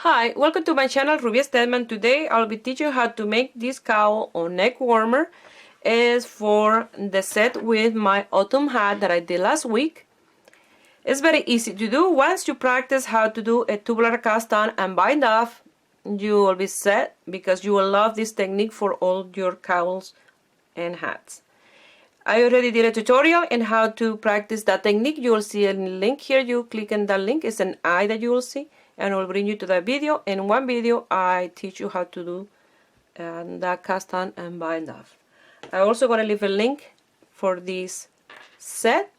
Hi, welcome to my channel Ruby Stedman. Today I'll be teaching you how to make this cowl or neck warmer. Is for the set with my autumn hat that I did last week. It's very easy to do. Once you practice how to do a tubular cast on and bind off, you will be set because you will love this technique for all your cowls and hats. I already did a tutorial on how to practice that technique. You will see a link here. You click on that link. It's an eye that you will see, and it will bring you to that video. In one video, I teach you how to do that cast on and bind off. I'm also going to leave a link for this set.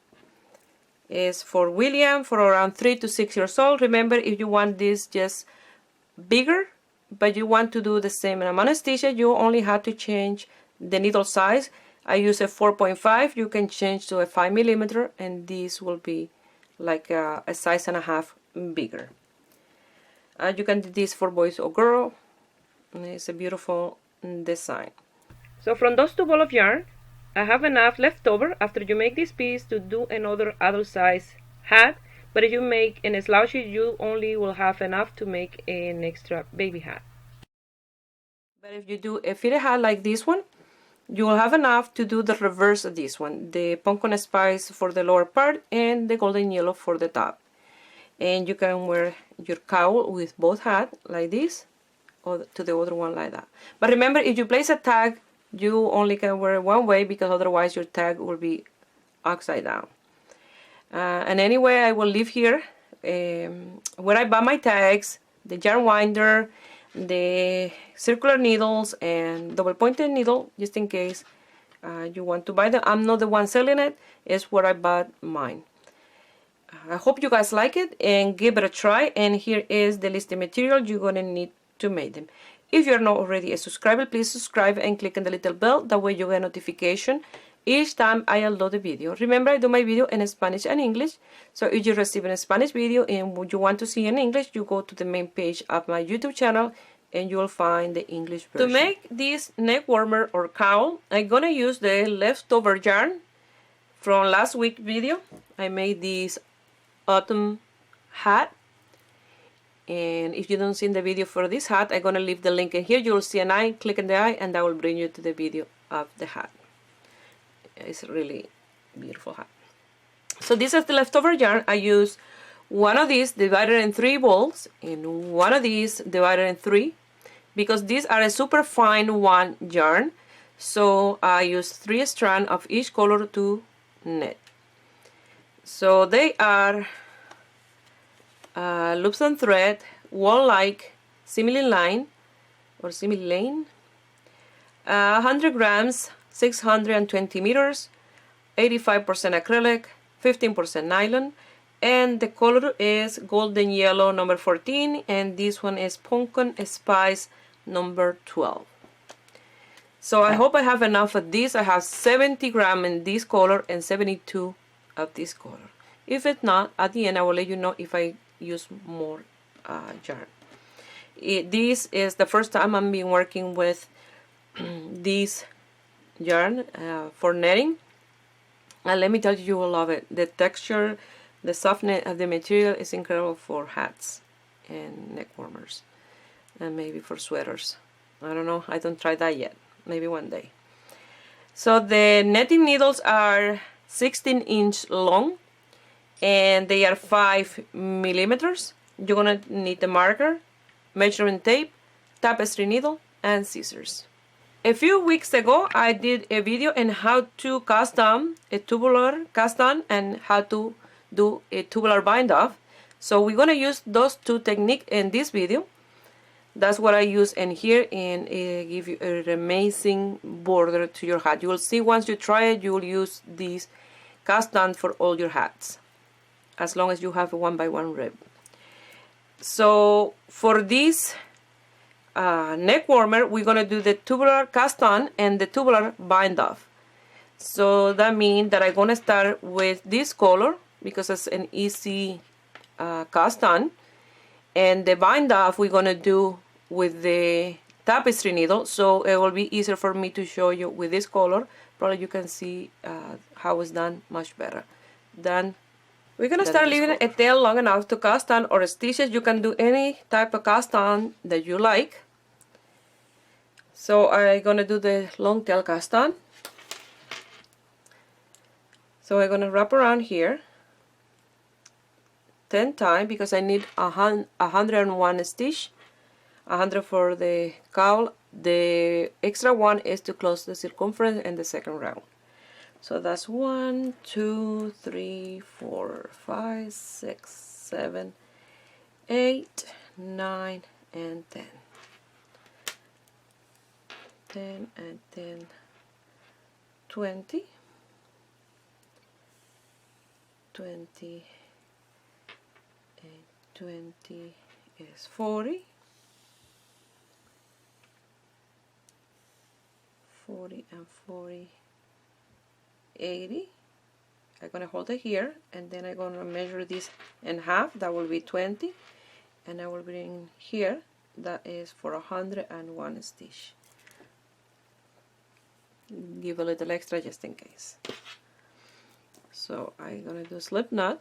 It's for William, for around 3 to 6 years old. Remember, if you want this just bigger, but you want to do the same amount of stitches, you only have to change the needle size. I use a 4.5. You can change to a 5mm, and this will be like a size and a half bigger. You can do this for boys or girls. It's a beautiful design. So from those 2 balls of yarn, I have enough left over after you make this piece to do another adult size hat. But if you make an slouchy, you only will have enough to make an extra baby hat. But if you do a fitted hat like this one, you will have enough to do the reverse of this one. The pumpkin spice for the lower part and the golden yellow for the top. And you can wear your cowl with both hats like this, or to the other one like that. But remember, if you place a tag, you only can wear it one way because otherwise your tag will be upside down. And anyway, I will leave here where I buy my tags, the yarn winder, the circular needles, and double pointed needle, just in case you want to buy them. I'm not the one selling it, it's where I bought mine. I hope you guys like it and give it a try. And here is the list of material you're gonna need to make them. If you're not already a subscriber, please subscribe and click on the little bell. That way you get a notification each time I upload a video. Remember, I do my video in Spanish and English. So if you receive a Spanish video and you want to see in English, you go to the main page of my YouTube channel and you'll find the English version. To make this neck warmer or cowl, I'm gonna use the leftover yarn from last week's video. I made this autumn hat. And if you don't see the video for this hat, I'm gonna leave the link in here. You'll see an eye, click on the eye, and that will bring you to the video of the hat. It's a really beautiful hat. So this is the leftover yarn. I use one of these divided in 3 balls and one of these divided in 3 because these are a super fine one yarn. So I use 3 strands of each color to knit. So they are loops and thread, wall-like, simile line or simile lane, 100 grams, 620 meters, 85% acrylic, 15% nylon, and the color is golden yellow number 14, and this one is pumpkin spice number 12. So I hope I have enough of this. I have 70 grams in this color and 72 of this color. If it's not, at the end I will let you know if I use more yarn. This is the first time I'm been working with this yarn for netting, and let me tell you, you will love it. The texture, the softness of the material is incredible for hats and neck warmers, and maybe for sweaters. I don't know, I don't try that yet, maybe one day. So the netting needles are 16-inch long and they are 5mm. You're gonna need a marker, measuring tape, tapestry needle, and scissors. A few weeks ago I did a video on how to cast on a tubular cast on and how to do a tubular bind off. So we're gonna use those 2 techniques in this video. That's what I use in here, and give you an amazing border to your hat. You will see once you try it, you will use this cast on for all your hats, as long as you have a 1x1 rib. So for this neck warmer, we're gonna do the tubular cast on and the tubular bind off. So that means that I'm gonna start with this color because it's an easy cast on, and the bind off we're gonna do with the tapestry needle, so it will be easier for me to show you with this color. Probably you can see how it's done much better than We're gonna start leaving a tail long enough to cast on or stitches. You can do any type of cast on that you like. So I'm gonna do the long tail cast on. So I'm gonna wrap around here 10 times because I need 101 stitch, 100 for the cowl. The extra one is to close the circumference in the second round. So that's 1, 2, 3, 4, 5, 6, 7, 8, 9, and 10. 10 and 10, 20, 20, and 20 is 40, 40 and 40, 80. I'm going to hold it here, and then I'm going to measure this in half. That will be 20, and I will bring here, that is for 101 stitch. Give a little extra just in case. So I'm going to do slip knot.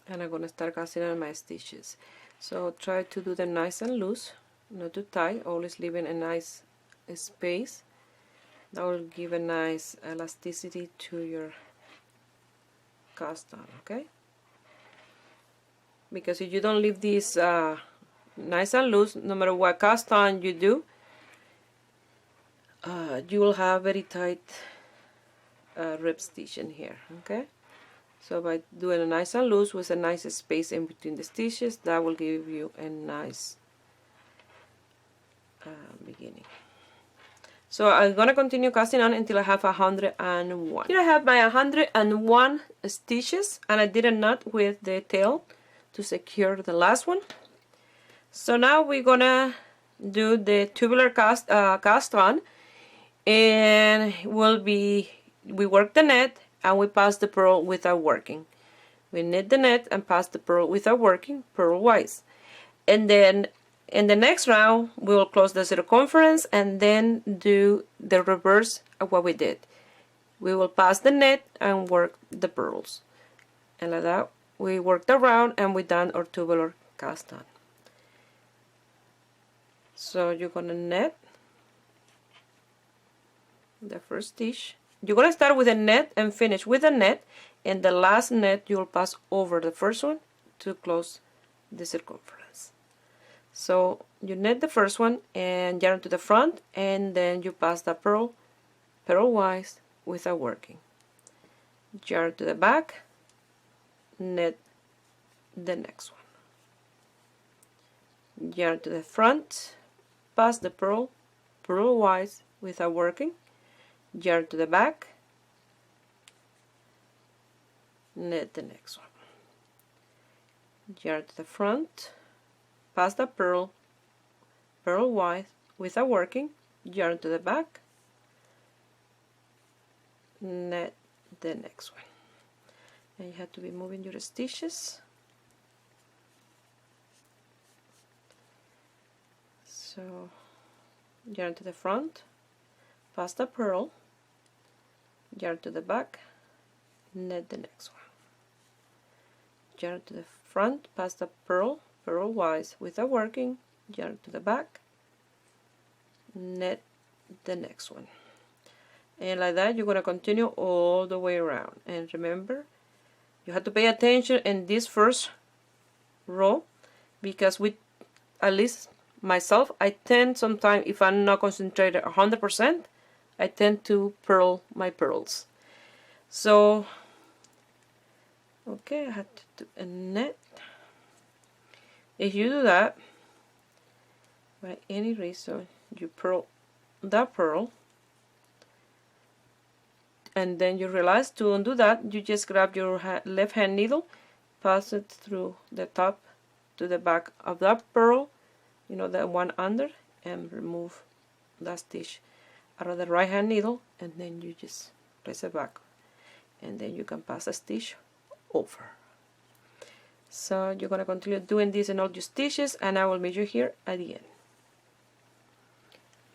And I'm going to start casting on my stitches. So try to do them nice and loose, not too tight, always leaving a nice space. That will give a nice elasticity to your cast on, okay? Because if you don't leave this nice and loose, no matter what cast on you do, you will have very tight rib stitch in here, okay? So by doing a nice and loose with a nice space in between the stitches, that will give you a nice beginning. So I'm gonna continue casting on until I have 101. Here I have my 101 stitches, and I did a knot with the tail to secure the last one. So now we're gonna do the tubular cast on, and we work the net and we pass the purl without working. We knit the net and pass the purl without working, purlwise. And then in the next round we will close the circumference and then do the reverse of what we did. We will pass the net and work the purls. And like that we worked around and we done our tubular cast on. So you're gonna net the first stitch. You're gonna start with a net and finish with a net, and the last net you'll pass over the first one to close the circumference. So you net the first one and yarn to the front, and then you pass the purlwise without working. Yarn to the back, net the next one. Yarn to the front, pass the purlwise without working. Yarn to the back, knit the next one. Yarn to the front, pass the purlwise without working. Yarn to the back, knit the next one. And you have to be moving your stitches. So yarn to the front, pass the purl, yarn to the back, knit the next one. Yarn to the front, pass the purlwise without working, yarn to the back, knit the next one. And like that you're going to continue all the way around. And remember, you have to pay attention in this first row, because at least myself, I tend sometimes, if I'm not concentrated 100%, I tend to purl my purls. So okay, I have to do a net. If you do that, by any reason, you purl that purl, and then you realize to undo that, you just grab your left hand needle, pass it through the top to the back of that purl, you know, the one under, and remove that stitch out of the right hand needle, and then you just place it back, and then you can pass a stitch over. So you're going to continue doing this in all your stitches, and I will meet you here at the end.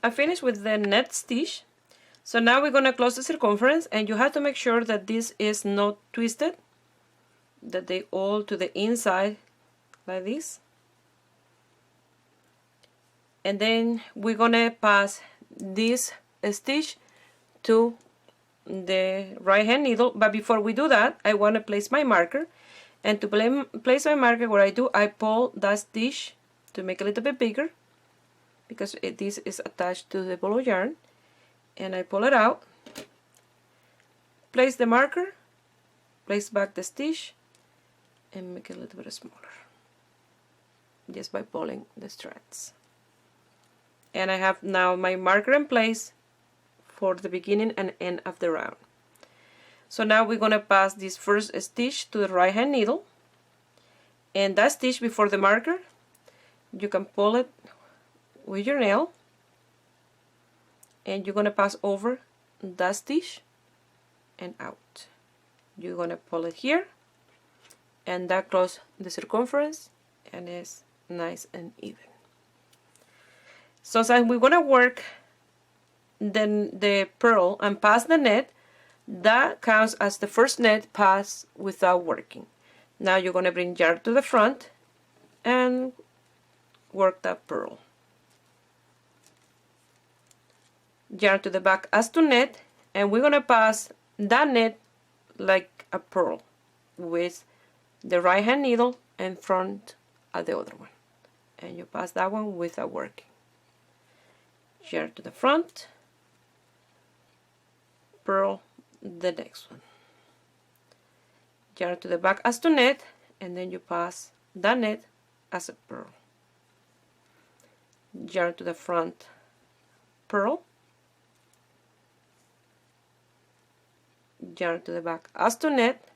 I finished with the net stitch. So now we're going to close the circumference, and you have to make sure that this is not twisted, that they all to the inside like this. And then we're going to pass this stitch to the right hand needle, but before we do that, I want to place my marker. And to place my marker, what I do, I pull that stitch to make it a little bit bigger, because this is attached to the ball of yarn, and I pull it out, place the marker, place back the stitch, and make it a little bit smaller, just by pulling the strands. And I have now my marker in place for the beginning and end of the round. So now we're going to pass this first stitch to the right hand needle, and that stitch before the marker, you can pull it with your nail, and you're going to pass over that stitch and out. You're going to pull it here, and that closes the circumference, and it's nice and even. So since we're going to work the purl and pass the net, that counts as the first net pass without working. Now you're going to bring yarn to the front and work that purl. Yarn to the back as to net, and we're going to pass that net like a purl with the right hand needle in front of the other one, and you pass that one without working. Yarn to the front, purl the next one, yarn to the back as to net, and then you pass that net as a purl. Yarn to the front, purl, yarn to the back as to net,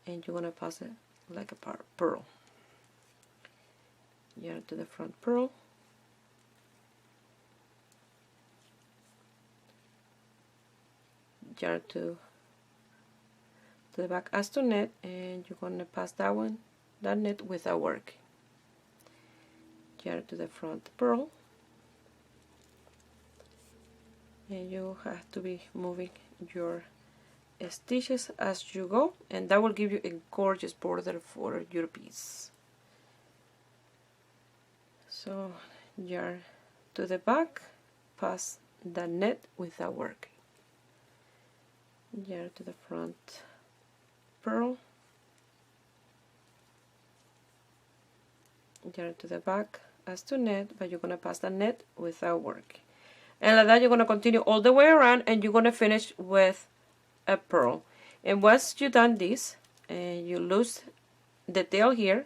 and you're going to pass it like a purl. Yarn to the front, purl, yarn to the back as to net, and you're going to pass that net without working. Yarn to the front, purl, and you have to be moving your stitches as you go, and that will give you a gorgeous border for your piece. So yarn to the back, pass the net without working. Yarn to the front, purl, yarn to the back as to net, but you're going to pass the net without working. And like that, you're going to continue all the way around, and you're going to finish with a purl. And once you've done this and you lose the tail here,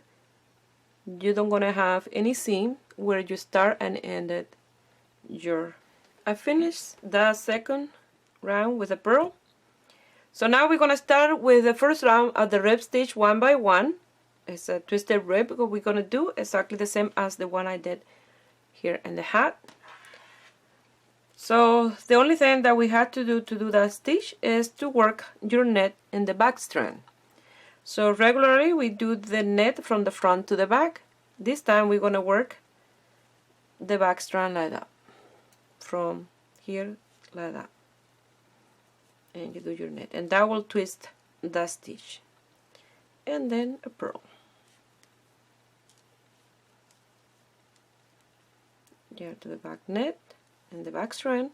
you don't going to have any seam where you start and ended your. I finished the second round with a purl. So now we're going to start with the first round of the rib stitch one by one. It's a twisted rib, because we're going to do exactly the same as the one I did here in the hat. So the only thing that we had to do that stitch is to work your net in the back strand. So regularly we do the net from the front to the back. This time we're going to work the back strand like that, from here like that, and you do your net, and that will twist the stitch, and then a purl. Yarn to the back net and the back strand,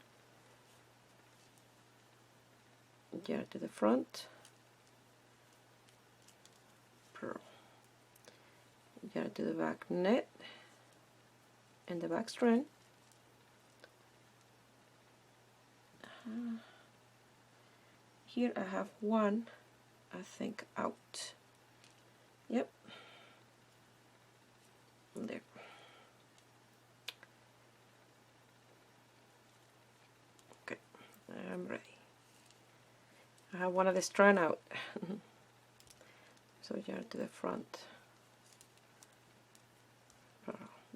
yarn to the front, purl, yarn to the back net and the back strand, here I have one, I think, out. Yep, there. Okay, I'm ready. I have one of the strand out. So yarn to the front.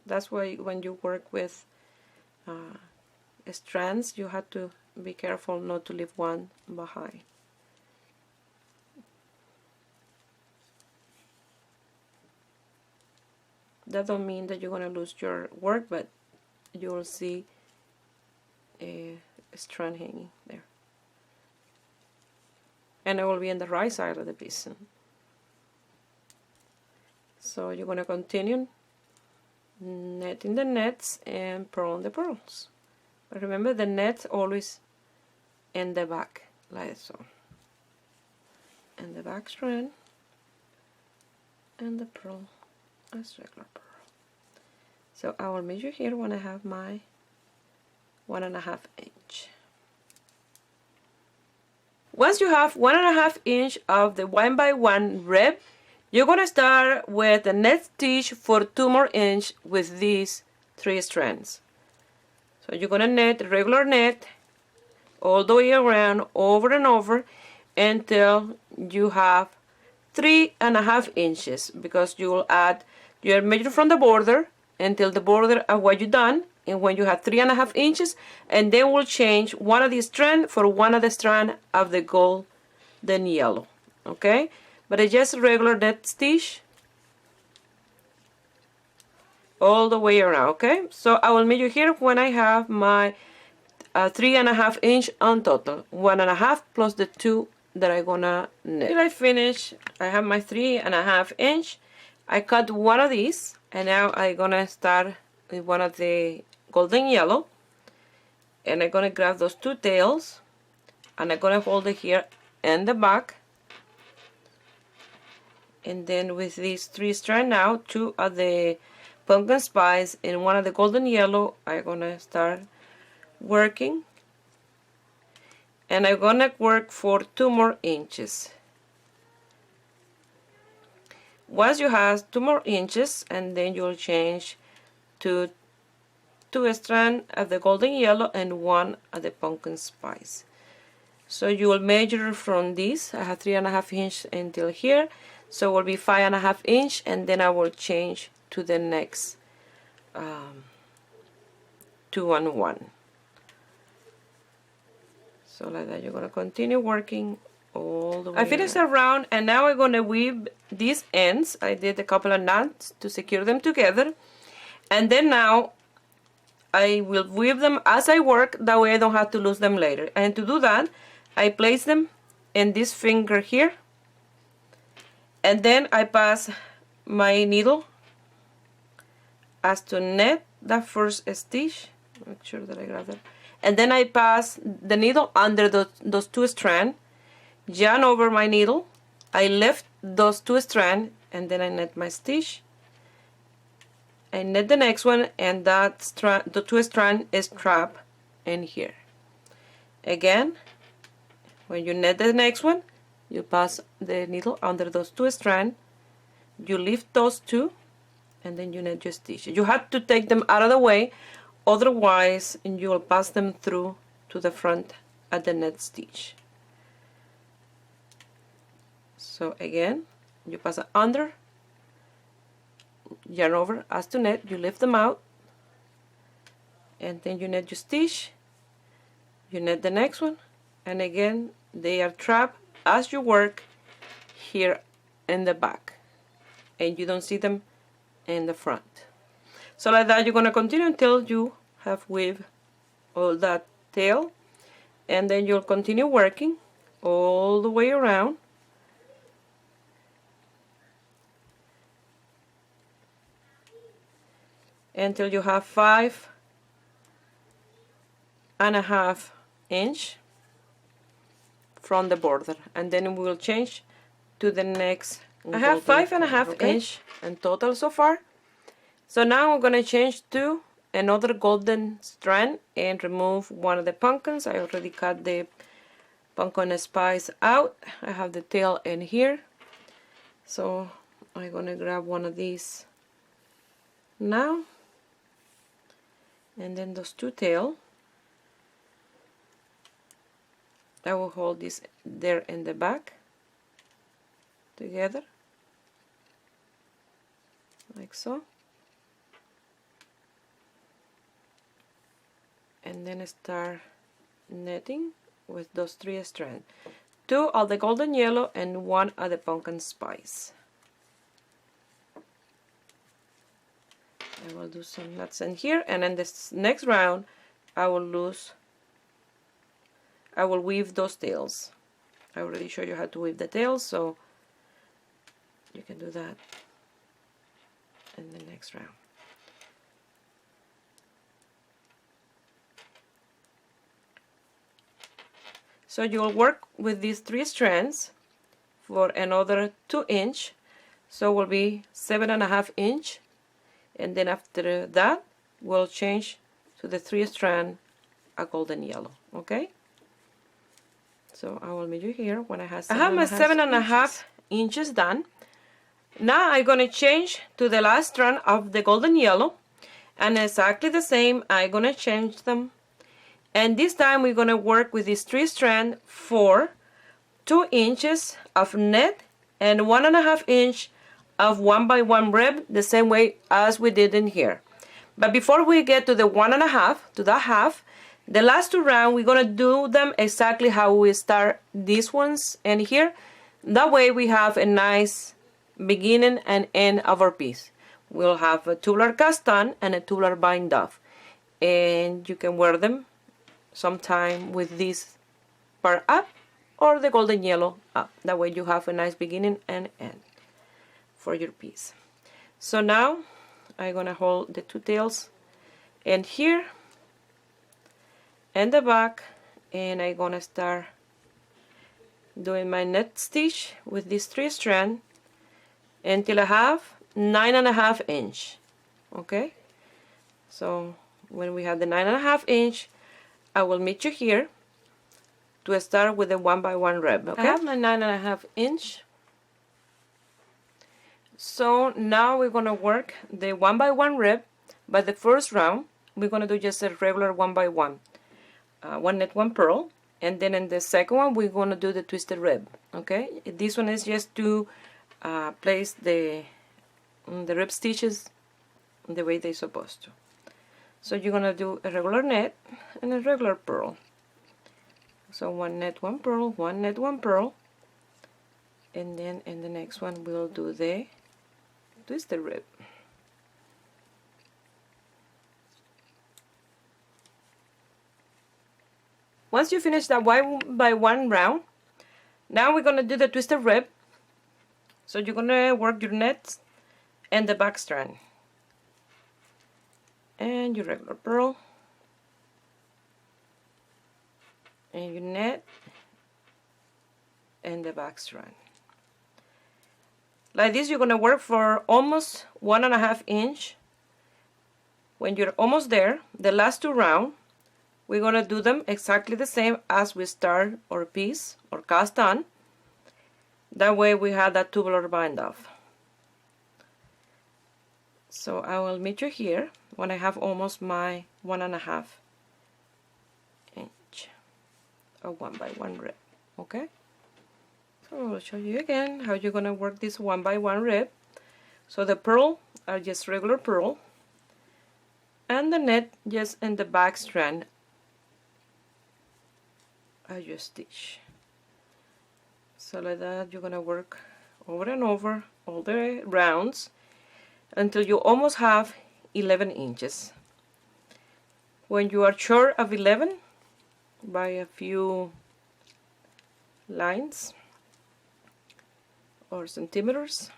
That's why when you work with strands, you have to be careful not to leave one behind. That don't mean that you're gonna lose your work, but you will see a strand hanging there, and it will be on the right side of the piece. So you're gonna continue netting the nets and purling the pearls. But remember, the net always in the back, like so. And the back strand, and the pearl as regular pearl. So I will measure here when I have my 1.5 inch. Once you have 1.5 inch of the 1x1 rib, you're gonna start with the net stitch for 2 more inch with these 3 strands. So you're gonna net a regular net all the way around, over and over, until you have 3.5 inches, because you will add your measure from the border until the border of what you done, and when you have 3.5 inches, and then we'll change one of the strand for one of the strand of the golden yellow. Okay, but it's just a regular net stitch all the way around. Okay, so I will measure here when I have my 3.5 inch on total, 1.5 plus the 2 that I'm gonna knit. Till I finish, I have my 3.5 inch. I cut one of these, and now I'm gonna start with one of the golden yellow, and I'm gonna grab those 2 tails, and I'm gonna hold it here in the back, and then with these 3 strands now, 2 of the pumpkin spice and 1 of the golden yellow, I'm gonna start working, and I'm gonna work for 2 more inches. Once you have 2 more inches, and then you'll change to 2 strands of the golden yellow and 1 of the pumpkin spice. So you will measure from this. I have 3.5 inch until here, so it will be 5.5 inch, and then I will change to the next 2 and 1. So like that, you're gonna continue working all the way. I finished around, and now I'm gonna weave these ends. I did a couple of knots to secure them together, and then now I will weave them as I work, that way I don't have to lose them later. And to do that, I place them in this finger here, and then I pass my needle as to net that first stitch. Make sure that I grab that. And then I pass the needle under those 2 strands, yarn over my needle, I lift those 2 strands, and then I net my stitch. I net the next one, and that strand, the 2 strand is trapped in here. Again, when you net the next one, you pass the needle under those 2 strands, you lift those 2, and then you net your stitch. You have to take them out of the way, otherwise you will pass them through to the front at the net stitch. So again, you pass it under, yarn over as to net, you lift them out, and then you net your stitch, you net the next one, and again they are trapped as you work here in the back, and you don't see them in the front. So like that, you're going to continue until you have weaved all that tail, and then you'll continue working all the way around until you have 5.5 inch from the border, and then we will change to the next. I have 5.5 inch in total so far. So now I'm going to change to another golden strand and remove one of the pumpkins. I already cut the pumpkin spice out. I have the tail in here, so I'm going to grab one of these now, and then those 2 tails, I will hold this there in the back together like so, and then start knitting with those 3 strands, 2 of the golden yellow and 1 of the pumpkin spice. I will do some knots in here, and then this next round I will weave those tails. I already showed you how to weave the tails, so you can do that in the next round. So you'll work with these 3 strands for another 2 inch, so it will be 7.5 inch, and then after that we'll change to the 3 strand a golden yellow. Okay, so I will meet you here when I have my 7.5 inches done. Now I'm gonna change to the last strand of the golden yellow, and exactly the same I'm gonna change them, and this time we're gonna work with these 3 strands for 2 inches of net and 1.5 inch of 1x1 rib, the same way as we did in here. But before we get to the 1.5, to the half, the last 2 rounds we're gonna do them exactly how we start these ones and here. That way we have a nice beginning and end of our piece. We'll have a tubular cast on and a tubular bind off, and you can wear them sometime with this part up or the golden yellow up. That way you have a nice beginning and end for your piece. So now I'm gonna hold the 2 tails and here and the back, and I'm gonna start doing my net stitch with these 3 strands until I have 9.5 inch. Okay, so when we have the 9.5 inch, I will meet you here to start with the 1x1 rib. Okay, I have my 9.5 inch. So now we're gonna work the 1x1 rib. But the first round we're gonna do just a regular 1x1, 1 net 1 purl, and then in the second one we're gonna do the twisted rib. Okay, this one is just to place the rib stitches the way they're supposed to. So you're gonna do a regular net and a regular purl. So 1 net 1 purl, 1 net 1 purl, and then in the next one we'll do the twisted rib. Once you finish that 1x1 round, now we're gonna do the twisted rib. So you're gonna work your net and the back strand and your regular purl and your net and the back strand. Like this, you're gonna work for almost 1.5 inch. When you're almost there, the last 2 rounds, we're gonna do them exactly the same as we start our piece or cast on. That way we have that tubular bind off. So I will meet you here when I have almost my 1.5 inch of 1x1 rib. Okay, so I'll show you again how you're gonna work this 1x1 rib. So the purl are just regular purl, and the net just in the back strand as you stitch. So like that, you're gonna work over and over all the rounds until you almost have 11 inches. When you are short of 11 by a few lines or centimeters,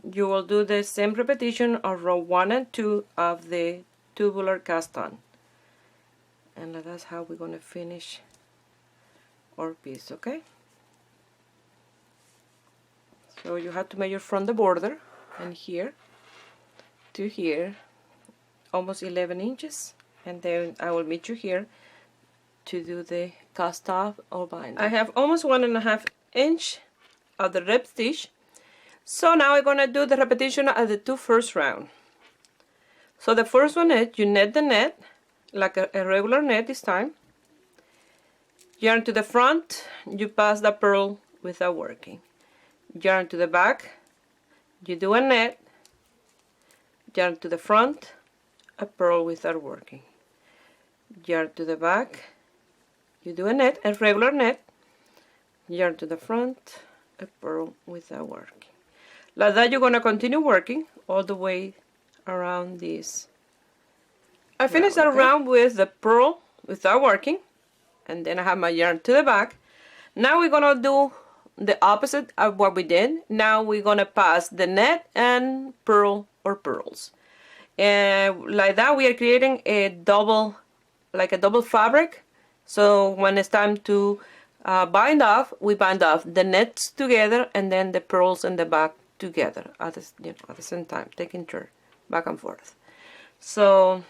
you will do the same repetition of row 1 and 2 of the tubular cast on, and that's how we're going to finish our piece. Okay, so you have to measure from the border and here to here almost 11 inches, and then I will meet you here to do the cast off or bind. I have almost 1.5 inch of the rib stitch. So now I'm gonna do the repetition of the 2 first round. So the first one is you net the net like a regular net this time. Yarn to the front, you pass the purl without working. Yarn to the back, you do a net. Yarn to the front, a purl without working. Yarn to the back, you do a net, a regular net. Yarn to the front, a purl without working. Like that, you're gonna continue working all the way around this. I finished that round with the purl without working, and then I have my yarn to the back. Now we're gonna do the opposite of what we did. Now we're gonna pass the net and purl or purls. And like that, we are creating a double, like a double fabric. So when it's time to bind off, we bind off the nets together and then the purls in the back together at the same time, taking turn back and forth. So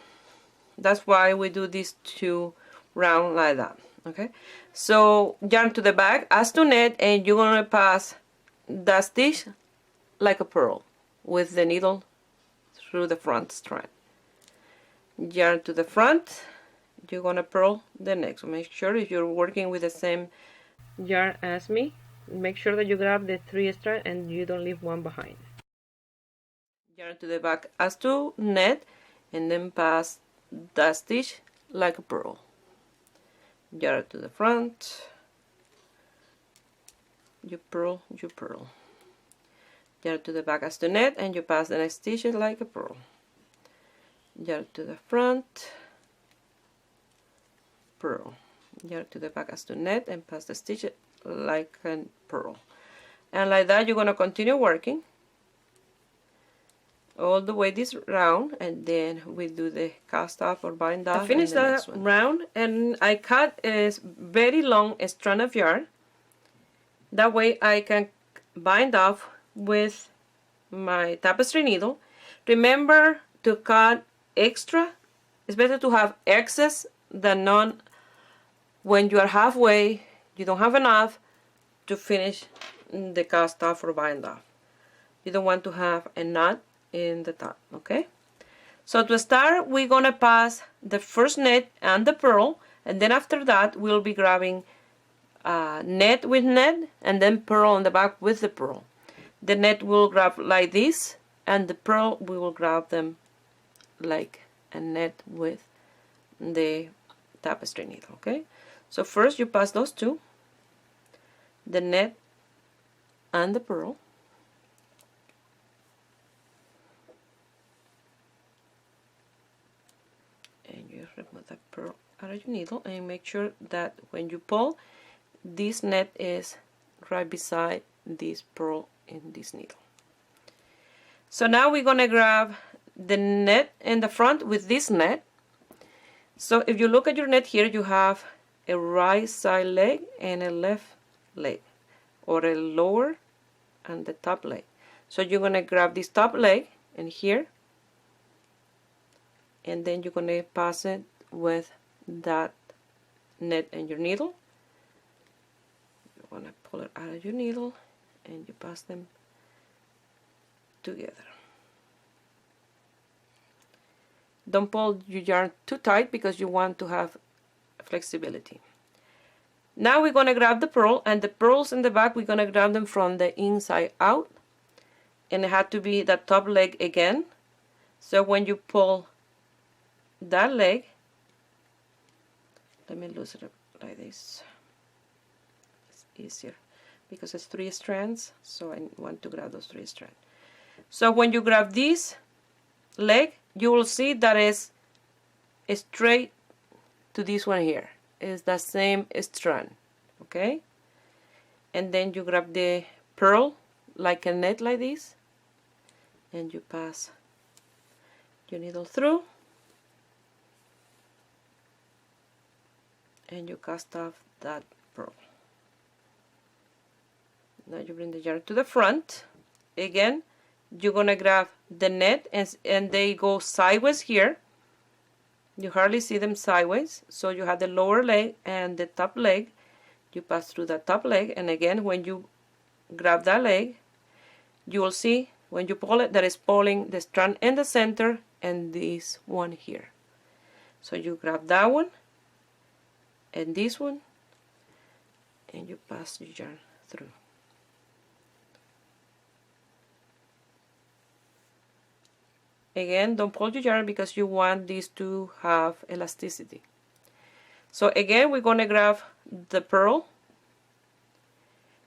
that's why we do these two round like that. Okay, so yarn to the back as to net, and you're gonna pass that stitch like a purl with the needle through the front strand. Yarn to the front, you're gonna purl the next. So make sure if you're working with the same yarn as me, make sure that you grab the 3 strands and you don't leave one behind. Yarn to the back as to net, and then pass that stitch like a purl. Yarn to the front, you purl, yarn to the back as to net, and you pass the next stitch like a purl. Yarn to the front, purl, yarn to the back as to net, and pass the stitch like a purl. And like that, you're going to continue working all the way this round, and then we do the cast off or bind off. I finished that round, and I cut a very long strand of yarn. That way I can bind off with my tapestry needle. Remember to cut extra. It's better to have excess than none. When you are halfway, you don't have enough to finish the cast off or bind off. You don't want to have a knot in the top. Okay, so to start, we're gonna pass the first net and the purl, and then after that we'll be grabbing net with net and then purl on the back with the purl. The net will grab like this, and the purl we will grab them like a net with the tapestry needle. Okay, so first you pass those two, the net and the purl. Remove that purl out of your needle, and make sure that when you pull, this net is right beside this purl in this needle. So now we're gonna grab the net in the front with this net. So if you look at your net here, you have a right side leg and a left leg, or a lower and the top leg. So you're gonna grab this top leg in here, and then you're going to pass it with that net and your needle. You're going to pull it out of your needle, and you pass them together. Don't pull your yarn too tight because you want to have flexibility. Now we're going to grab the purl, and the purls in the back, we're going to grab them from the inside out, and it had to be that top leg again. So when you pull that leg, let me loosen it like this, it's easier because it's 3 strands, so I want to grab those 3 strands. So when you grab this leg, you will see that it's straight to this one here. It's the same strand. Okay, and then you grab the purl like a net like this, and you pass your needle through, and you cast off that purl. Now you bring the yarn to the front. Again, you're gonna grab the net, and they go sideways here. You hardly see them sideways, so you have the lower leg and the top leg. You pass through the top leg, and again when you grab that leg, you will see when you pull it that it's pulling the strand in the center and this one here. So you grab that one and this one, and you pass your yarn through. Again, don't pull your yarn because you want these to have elasticity. So again, we're going to grab the purl,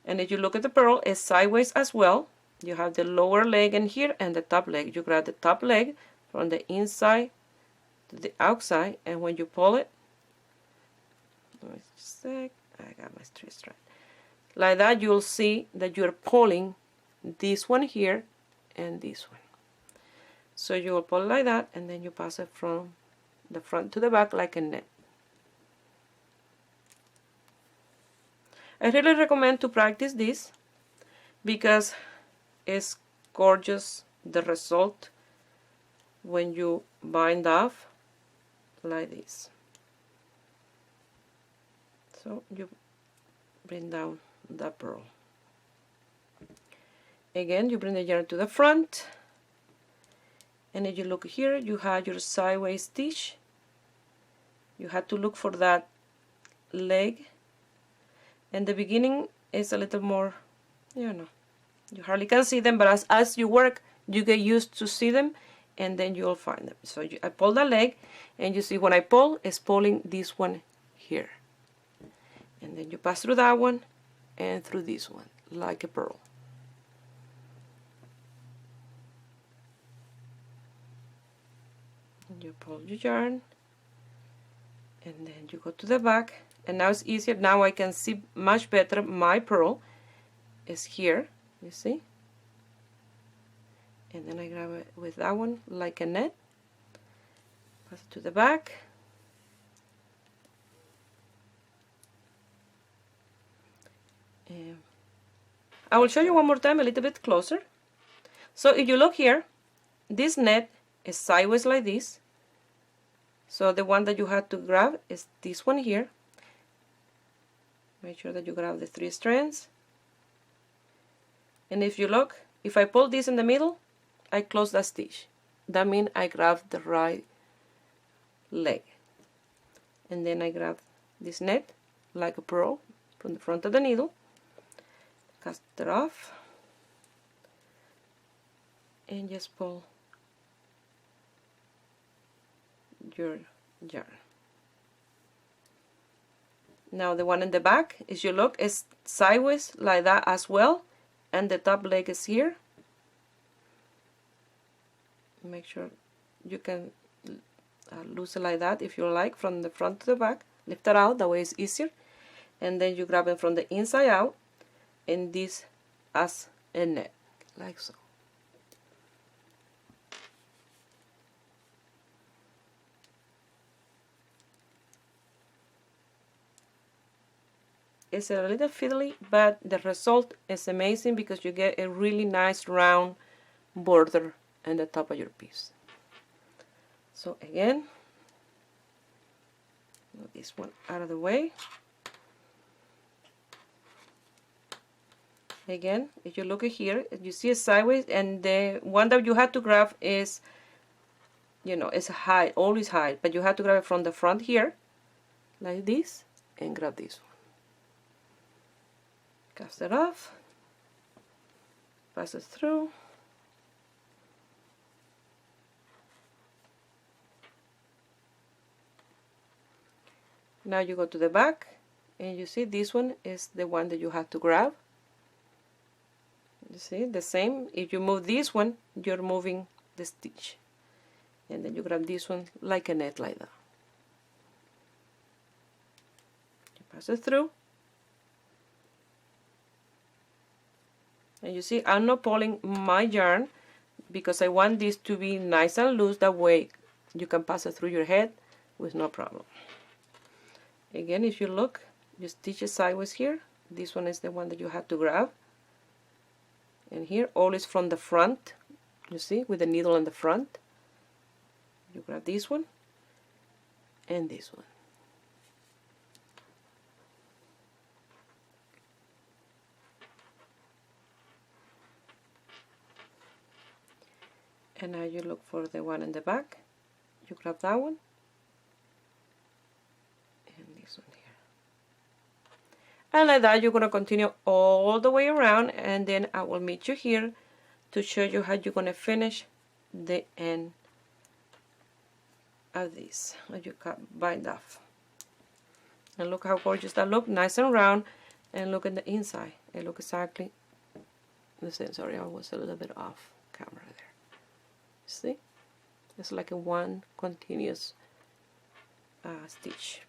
and if you look at the purl, it's sideways as well. You have the lower leg in here and the top leg. You grab the top leg from the inside to the outside, and when you pull it, wait a sec, I got my 3 strand. Like that, you'll see that you're pulling this one here and this one. So you will pull it like that, and then you pass it from the front to the back like a net. I really recommend to practice this because it's gorgeous, the result when you bind off like this. So you bring down the pearl. Again, you bring the yarn to the front, and if you look here, you have your sideways stitch. You have to look for that leg, and the beginning is a little more, you hardly can see them, but as you work, you get used to see them, and then you'll find them. So I pull the leg, and you see when I pull, it's pulling this one here, and then you pass through that one and through this one like a pearl. You pull your yarn, and then you go to the back, and now it's easier. Now I can see much better. My pearl is here, you see, and then I grab it with that one like a net, pass it to the back, and I will show you one more time a little bit closer. So if you look here, this net is sideways like this. So the one that you have to grab is this one here. Make sure that you grab the 3 strands. And if you look, if I pull this in the middle, I close that stitch. That means I grab the right leg. And then I grab this net like a pearl from the front of the needle, cast it off, and just pull your yarn. Now the one in the back, as you look, is sideways like that as well, and the top leg is here. Make sure you can loose it like that if you like, from the front to the back. Lift it out, that way it's easier, and then you grab it from the inside out, and this as a net, like so. It's a little fiddly, but the result is amazing because you get a really nice round border on the top of your piece. So again, move this one out of the way. Again, if you look at here, you see it sideways, and the one that you have to grab is, it's high, always high, but you have to grab it from the front here, like this, and grab this one. Cast it off, pass it through, now you go to the back, and you see this one is the one that you have to grab. You see, the same, if you move this one, you're moving the stitch, and then you grab this one like a net, like that. You pass it through, and you see I'm not pulling my yarn because I want this to be nice and loose, that way you can pass it through your head with no problem. Again, if you look, you stitch it sideways here. This one is the one that you have to grab, and here always from the front, you see, with the needle in the front, you grab this one and this one. And now you look for the one in the back, you grab that one and this one here. And like that you're going to continue all the way around, and then I will meet you here to show you how you're going to finish the end of this, as you bind off. And look how gorgeous that looks, nice and round, and look at the inside, it looks exactly Sorry, I was a little bit off camera there. See? It's like a one continuous stitch.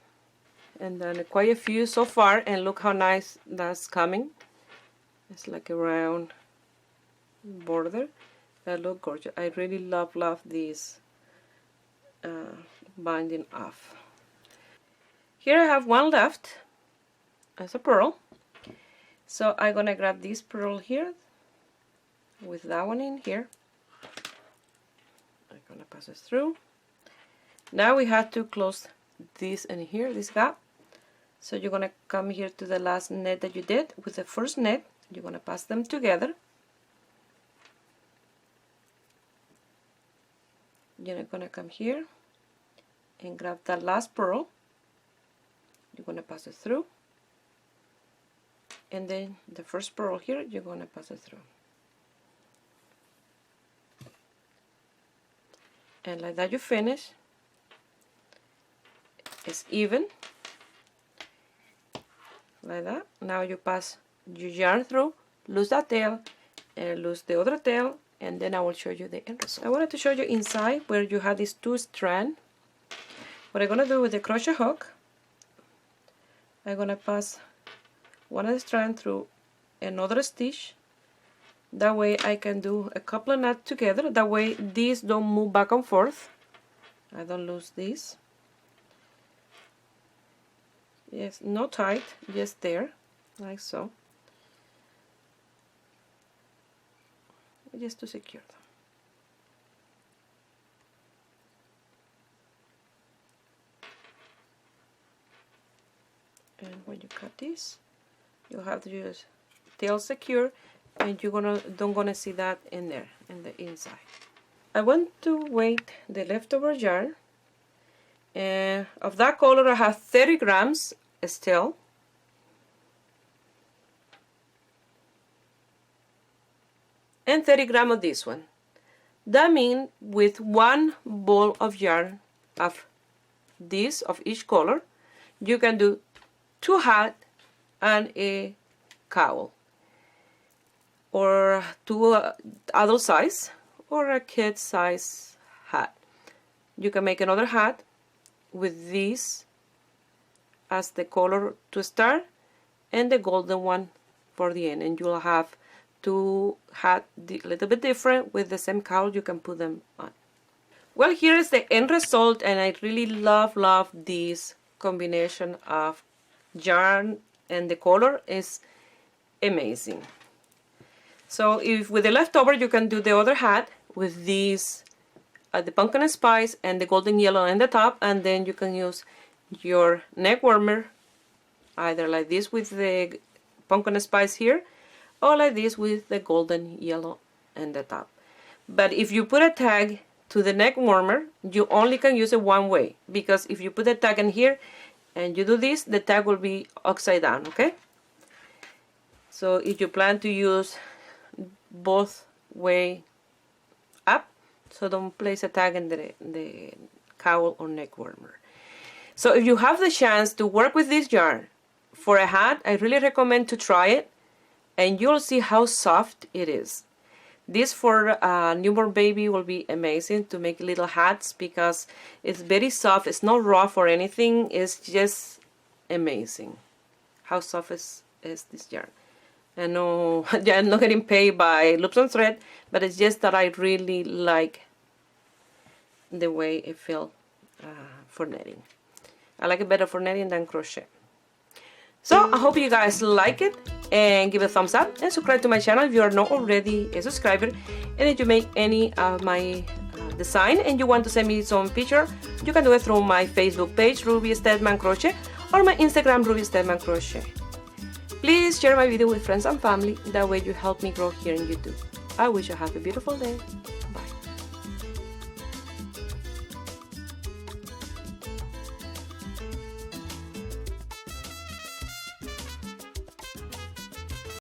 And then quite a few so far, and look how nice that's coming. It's like a round border. That look gorgeous. I really love this binding off. Here I have one left as a pearl. So I'm gonna grab this pearl here with that one in here. I'm gonna pass it through. Now we have to close this in here, this gap. So you're gonna come here to the last net that you did with the first net. You're gonna pass them together. You're gonna come here and grab that last pearl. You're gonna pass it through, and then the first pearl here, you're gonna pass it through, and like that you finish. It's even like that. Now you pass your yarn through, lose that tail, and lose the other tail, and then I will show you the end result. I wanted to show you inside where you have these two strands. What I'm gonna do with the crochet hook, I'm gonna pass one of the strands through another stitch. That way I can do a couple of knots together. That way these don't move back and forth. I don't lose these. Yes, no tight, just there, like so. Just to secure them. And when you cut this, you have to use tail secure, and you're don't gonna see that in there, in the inside. I want to weight the leftover yarn. Of that color I have 30 grams still. And 30 grams of this one. That means with one ball of yarn of this, of each color, you can do 2 hats and a cowl, or 2 adult size or a kid size hat. You can make another hat with this as the color to start and the golden one for the end, and you'll have 2 hats a little bit different with the same cowl. You can put them on. Well, here is the end result, and I really love this combination of yarn and the color is amazing. So if with the leftover you can do the other hat with these the pumpkin spice and the golden yellow in the top, and then you can use your neck warmer either like this with the pumpkin spice here, or like this with the golden yellow in the top. But if you put a tag to the neck warmer, you only can use it one way, because if you put a tag in here and you do this, the tag will be upside down, okay? So if you plan to use both way up, so don't place a tag in the cowl or neck warmer. So if you have the chance to work with this yarn for a hat, I really recommend to try it, and you'll see how soft it is. This for a newborn baby will be amazing to make little hats, because it's very soft. It's not rough or anything. It's just amazing how soft is this yarn. I know I'm not getting paid by Loops and Thread, but it's just that I really like the way it feels for netting. I like it better for netting than crochet. So I hope you guys like it, and give it a thumbs up and subscribe to my channel if you are not already a subscriber. And if you make any of my design and you want to send me some picture, you can do it through my Facebook page, Ruby Stedman Crochet, or my Instagram, Ruby Stedman Crochet. Please share my video with friends and family. That way you help me grow here on YouTube. I wish you have a beautiful day.